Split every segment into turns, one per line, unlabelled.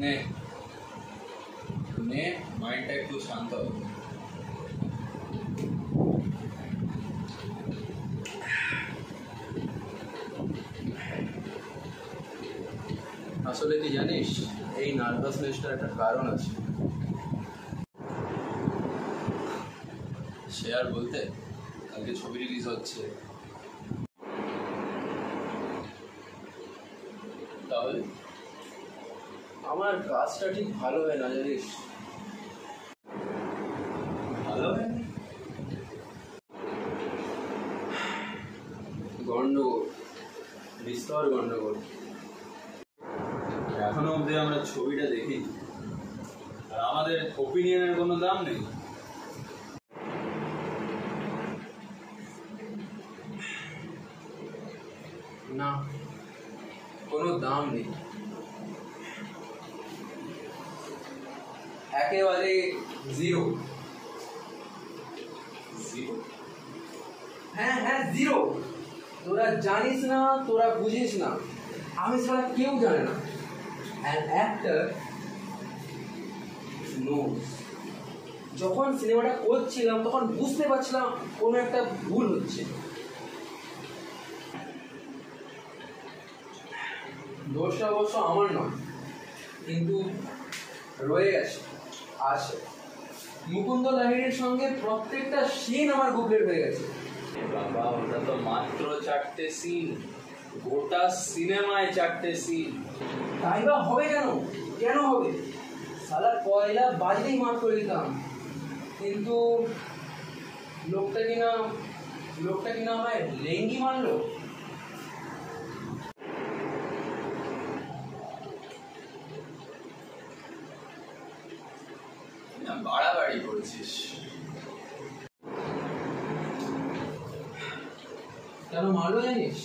নে নে মাইন্ডটা একটু শান্ত হবে। আসলে কি জানিস, এই নার্ভাসনেসটার একটা কারণ আছে। সে আর বলতে, কালকে ছবি রিলিজ হচ্ছে, তাহলে আমার কাজটা ঠিক ভালো হয় না জানিস। ভালো হয় না, গন্ডগোল, বিস্তর গন্ডগোল। এখনো অবধি আমরা ছবিটা দেখি, আর আমাদের ওপিনিয়নের কোনো দাম নেই। না, কোনো দাম নেই, একেবারে জিরো। জিরো? হ্যাঁ হ্যাঁ, জিরো। তোরা জানিস না, তোরা বুঝিস না, আমি ছাড়া কেউ জানে না। An actor knows. যখন সিনেমাটা করছিলাম তখন বুঝতে পারছিলাম কোনো একটা ভুল হচ্ছে। দোষটা অবশ্য আমার নয়, কিন্তু রয়ে গেছে, আছে। মুকুন্দ লাহিড়ীর সঙ্গে প্রত্যেকটা সিন আমার বুকের হয়ে গেছে। বাবা, ওটা তো মাত্র 4টে সিন, গোটা সিনেমায় 4টে সিন। তাই বা হবে কেন? কেন হবে? সালা পয়লা বাজলেই মাফ করে দিতাম, কিন্তু লোকটা কিনা আমায় লেঙ্গি মারলো। বাড়াবাড়ি করেছিস। কেন মারলো জানিস?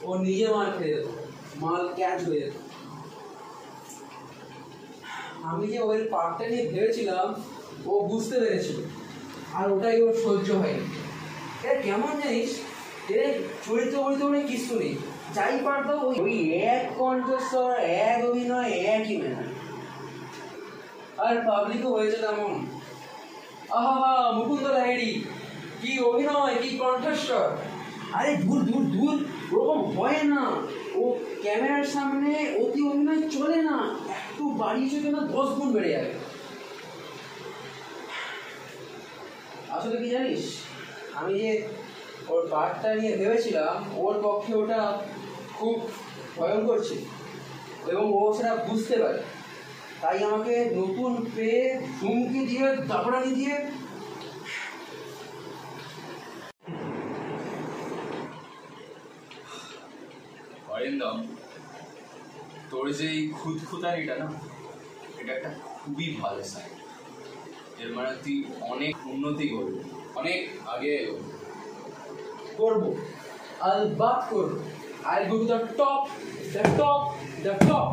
ও নিজে মার খেয়ে যেত, মাল ক্যাচ হয়ে যেত। আমি যে ওই পার্টটা নিয়ে ভেবেছিলাম ও বুঝতে পেরেছিল, আর ওটাই ওর সহ্য হয়নি। এটা কেমন জানিস, এর চরিত্র বলে কিছু নেই, যাই পারতো ওই এক কণ্ঠস্বর, এক অভিনয়, একই মেনে। আর পাবলিকও হয়েছে তেমন। আহা, মুকুন্দ লাহিড়ী, কি অভিনয়, কি কণ্ঠস্বর! আরে দূর দূর দূর, ওরকম হয় না। ও ক্যামেরার সামনে অতি অভিনয় চলে না, একটু বাড়িয়েছে কেন 10 গুণ বেড়ে যাবে। আসলে কি জানিস, আমি যে ওর পার্টটা নিয়ে ভেবেছিলাম, ওর পক্ষে ওটা খুব ভয়ঙ্কর ছিল এবং ও সেটা বুঝতে পারে। তাই আমাকে নতুন পেয়ে হুমকি দিয়ে, দাবড়ানি দিয়ে অরিন্দম, তোর যে এই খুঁতখুঁতানিটা না, এটা একটা খুবই ভালো সাইড। এর মানে তুই অনেক উন্নতি করবি, অনেক আগে করবো, আলবাত করবো। I'll go to the top, the top, the top.